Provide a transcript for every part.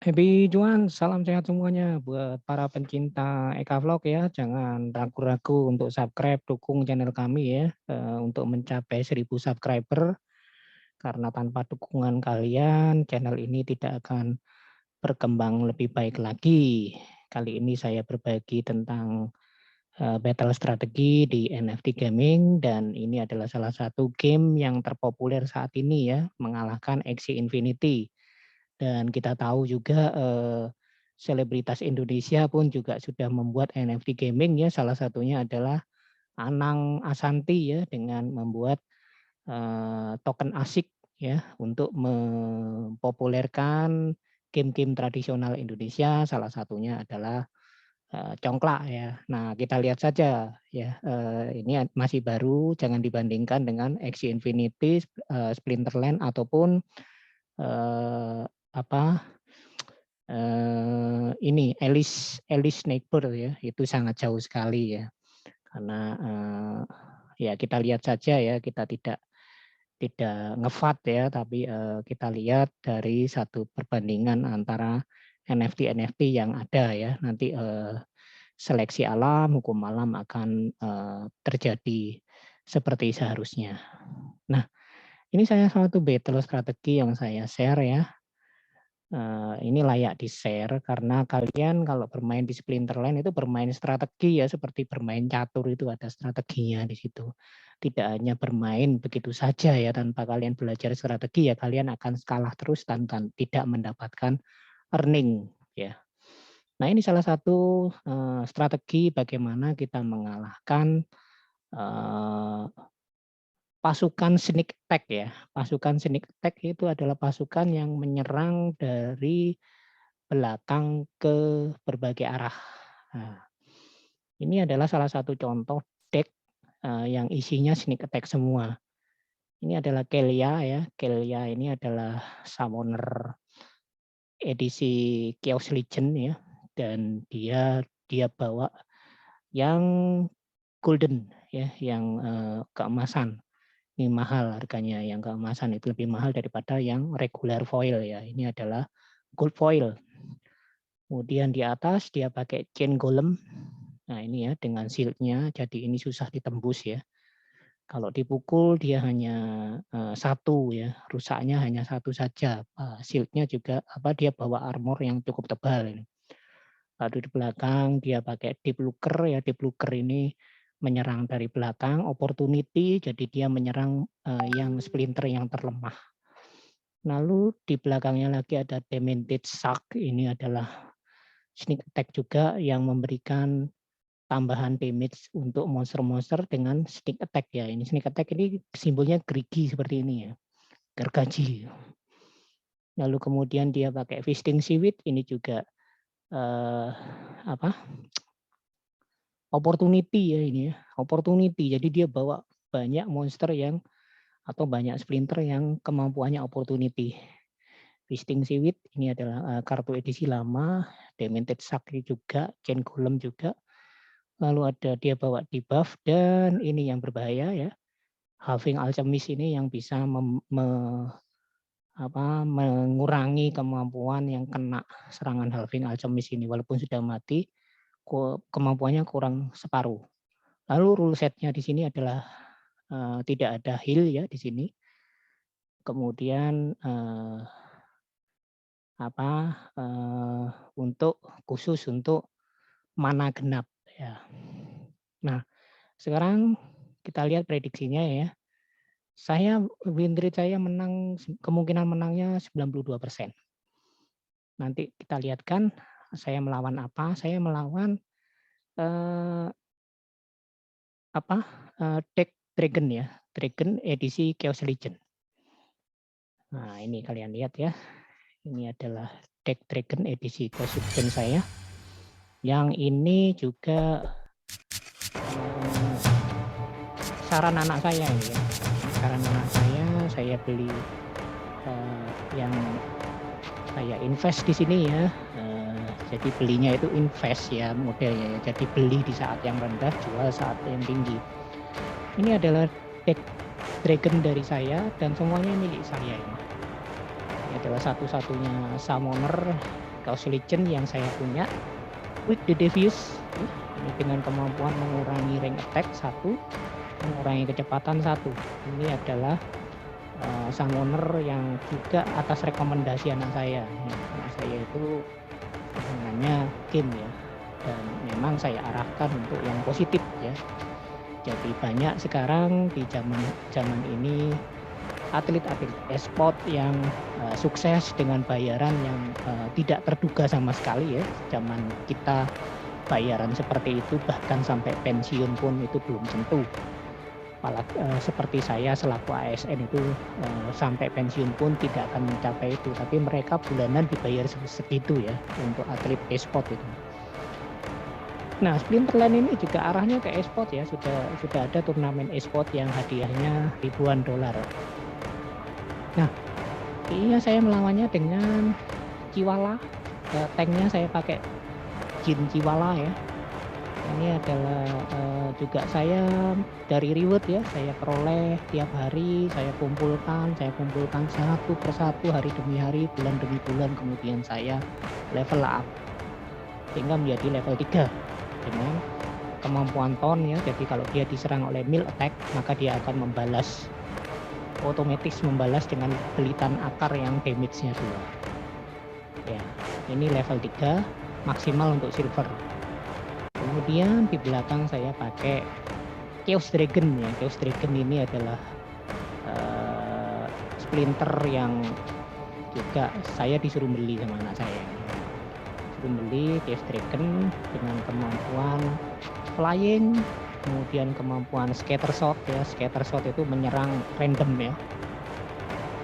Happy Juan, salam sehat semuanya buat para pencinta Eka Vlog ya. Jangan ragu-ragu untuk subscribe, dukung channel kami ya untuk mencapai 1000 subscriber. Karena tanpa dukungan kalian, channel ini tidak akan berkembang lebih baik lagi. Kali ini saya berbagi tentang battle strategi di NFT gaming dan ini adalah salah satu game yang terpopuler saat ini ya, mengalahkan Axie Infinity. Dan kita tahu juga selebritas Indonesia pun juga sudah membuat NFT gaming ya, salah satunya adalah Anang Asanti ya dengan membuat token ASIC ya untuk mempopulerkan game-game tradisional Indonesia, salah satunya adalah congklak ya. Nah, kita lihat saja ya, ini masih baru, jangan dibandingkan dengan Axie Infinity, Splinterland ataupun apa ini Alice Neighbor ya, itu sangat jauh sekali ya. Karena ya kita lihat saja ya, kita tidak ngevat ya, tapi kita lihat dari satu perbandingan antara NFT yang ada ya. Nanti seleksi alam, hukum alam akan terjadi seperti seharusnya. Nah, ini saya satu battle strategi yang saya share ya. Ini layak di-share karena kalian kalau bermain di Splinterland itu bermain strategi ya, seperti bermain catur itu ada strateginya di situ. Tidak hanya bermain begitu saja ya, tanpa kalian belajar strategi ya kalian akan kalah terus dan tidak mendapatkan earning ya. Nah, ini salah satu strategi bagaimana kita mengalahkan pasukan sneak attack ya. Pasukan sneak attack itu adalah pasukan yang menyerang dari belakang ke berbagai arah. Nah, ini adalah salah satu contoh deck yang isinya sneak attack semua. Ini adalah Kelia ya. Kelia ini adalah summoner edisi Chaos Legend ya. Dan dia bawa yang golden ya, yang keemasan. Ini mahal harganya, yang keemasan itu lebih mahal daripada yang regular foil ya. Ini adalah gold foil. Kemudian di atas dia pakai chain golem. Nah ini ya dengan shieldnya, jadi ini susah ditembus ya. Kalau dipukul dia hanya satu ya, rusaknya hanya satu saja. Shieldnya juga dia bawa armor yang cukup tebal ini. Lalu di belakang dia pakai deep looker ya, deep looker ini menyerang dari belakang, opportunity, jadi dia menyerang yang splinter yang terlemah. Lalu di belakangnya lagi ada Demented Shark, ini adalah sneak attack juga yang memberikan tambahan damage untuk monster-monster dengan sneak attack ya. Ini sneak attack ini simbolnya gerigi seperti ini ya, gergaji. Lalu kemudian dia pakai Feasting Seaweed, ini juga opportunity ya ini ya, opportunity. Jadi dia bawa banyak monster yang atau banyak splinter yang kemampuannya opportunity. Feasting Seaweed ini adalah kartu edisi lama, Demented Shark juga, Chain Golem juga. Lalu ada dia bawa debuff dan ini yang berbahaya ya. Halving Alchemist ini yang bisa mengurangi kemampuan yang kena serangan Halving Alchemist ini walaupun sudah mati kemampuannya kurang separuh. Lalu rule setnya di sini adalah tidak ada heal ya di sini. Kemudian untuk khusus untuk mana genap ya. Nah, sekarang kita lihat prediksinya ya. Win rate saya menang, kemungkinan menangnya 92%. Nanti kita lihatkan saya melawan apa? Saya melawan deck Dragon ya, Dragon edisi Chaos Legend. Nah, ini kalian lihat ya. Ini adalah deck Dragon edisi Chaos Legend saya. Yang ini juga saran anak saya ini ya. Saran anak saya beli yang saya invest di sini ya. Jadi belinya itu invest ya modelnya ya. Jadi beli di saat yang rendah, jual saat yang tinggi. Ini adalah deck Dragon dari saya dan semuanya milik saya ini. Ini adalah satu-satunya summoner Chaos Legion yang saya punya, with the Devious, ya, ini dengan kemampuan mengurangi range attack 1, mengurangi kecepatan 1. Ini adalah summoner yang juga atas rekomendasi anak saya. Ya, anak saya itu sebenarnya game ya, dan memang saya arahkan untuk yang positif ya. Jadi banyak sekarang di zaman ini atlet-atlet e-sport yang sukses dengan bayaran yang tidak terduga sama sekali ya. Zaman kita bayaran seperti itu bahkan sampai pensiun pun itu belum tentu. Apalagi seperti saya selaku ASN itu sampai pensiun pun tidak akan mencapai itu, tapi mereka bulanan dibayar segitu ya untuk atlet e-sport itu. Nah, Splinterland ini juga arahnya ke e-sport ya, sudah ada turnamen e-sport yang hadiahnya ribuan dolar. Nah, iya saya melawannya dengan Chihuahua, tanknya saya pakai Jin Chihuahua ya. Ini adalah juga saya dari reward ya, saya peroleh tiap hari, saya kumpulkan satu persatu hari demi hari, bulan demi bulan, kemudian saya level up sehingga menjadi level 3 dengan kemampuan ton ya. Jadi kalau dia diserang oleh melee attack, maka dia akan otomatis membalas dengan belitan akar yang damage-nya 2. Ya, ini level 3 maksimal untuk silver. Kemudian di belakang saya pakai Chaos Dragon ya. Chaos Dragon ini adalah Splinter yang juga saya disuruh beli sama anak saya. Disuruh beli Chaos Dragon dengan kemampuan flying, kemudian kemampuan scatter shot ya. Scatter shot itu menyerang random ya,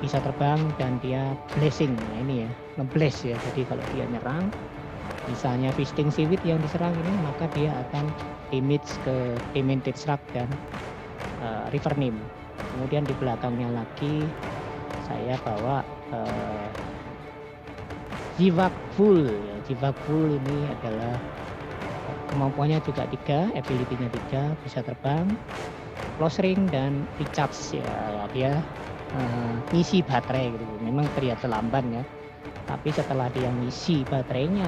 bisa terbang dan dia blessing. Nah ini ya, nge-bless ya. Jadi kalau dia nyerang, misalnya Feasting Seaweed yang diserang ini, maka dia akan damage ke Demented Shrug dan River Nymph. Kemudian di belakangnya lagi saya bawa Zivak Full ya. Zivak Full ini adalah kemampuannya juga 3, ability-nya 3, bisa terbang, close ring dan recharge ya. Dia ngisi baterai gitu. Memang terlihat lamban ya, tapi setelah dia ngisi baterainya,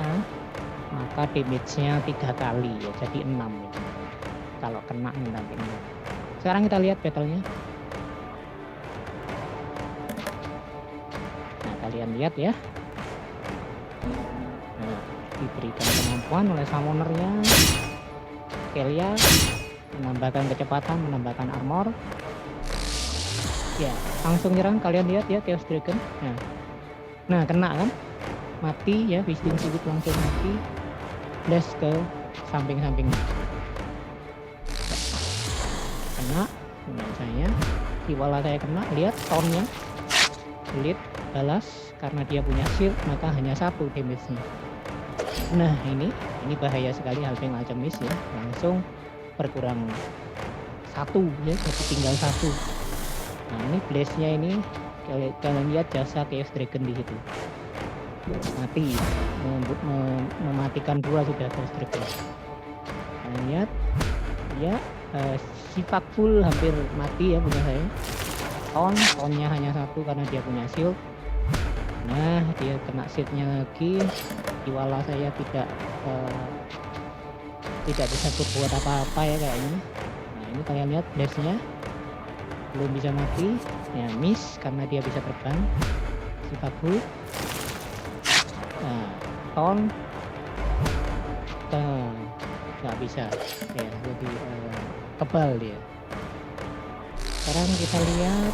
maka damage-nya 3 kali ya, jadi 6 ya. Kalau kena nanti 6. Sekarang kita lihat battle-nya. Nah, kalian lihat ya. Nah, diberikan kemampuan oleh summonernya Kelia, menambahkan kecepatan, menambahkan armor. Ya, langsung nyerang. Kalian lihat ya Chaos Dragon. Nah, kena kan? Mati ya, Feasting Seaweed langsung mati. Blast ke samping-sampingnya. Kena dengan saya. Chihuahua saya kena, lihat tonnya. Lead, balas karena dia punya shield, maka hanya 1 damage-nya. Nah, ini bahaya sekali Halfling Alchemist ya. Langsung berkurang 1 ya, jadi tinggal 1. Nah, ini blast-nya ini kalian lihat jasa Chaos Dragon di situ. Mati, mematikan 2 sudah Chaos Dragon. Kalian lihat ya, sifat full hampir mati ya punya saya. Tonnya hanya 1 karena dia punya shield. Nah, dia kena shieldnya lagi. Chihuahua saya tidak bisa berbuat apa-apa ya kayaknya. Nah, ini kalian lihat blast-nya belum bisa mati ya, miss karena dia bisa terbang. Sifat full. Nah, ton nggak bisa ya, jadi kebal dia. Sekarang kita lihat,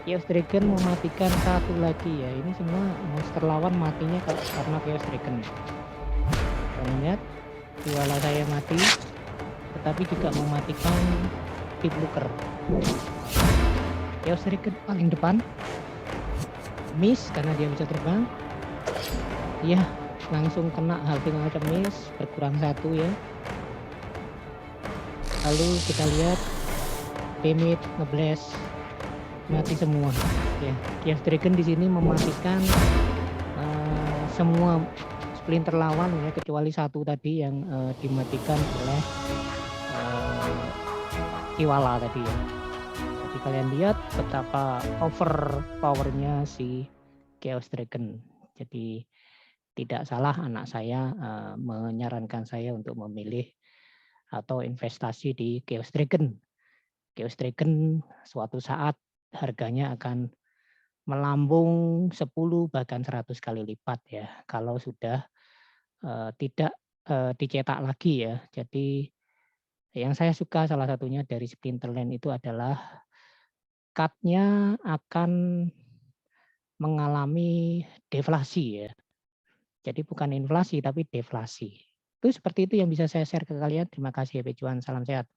Chaos Dragon mematikan 1 lagi ya. Ini semua monster lawan matinya karena Chaos Dragon. Kalian lihat, Chihuahua saya mati, tetapi juga mematikan Deep Looker. Chaos Dragon paling depan, miss karena dia bisa terbang. Ya, langsung kena Halfling Alchemist, berkurang 1 ya. Lalu kita lihat damage, ngeblast, mati semua ya. Chaos Dragon di sini mematikan semua Splinter lawan ya, kecuali 1 tadi yang dimatikan oleh Chihuahua tadi ya. Jadi kalian lihat betapa over powernya si Chaos Dragon. Jadi tidak salah anak saya menyarankan saya untuk memilih atau investasi di Geos Dragon. Geos Dragon suatu saat harganya akan melambung 10 bahkan 100 kali lipat ya kalau sudah tidak dicetak lagi ya. Jadi yang saya suka salah satunya dari Splinterland itu adalah cut-nya akan mengalami deflasi ya. Jadi bukan inflasi tapi deflasi. Itu seperti itu yang bisa saya share ke kalian. Terima kasih ya Pejuan, salam sehat.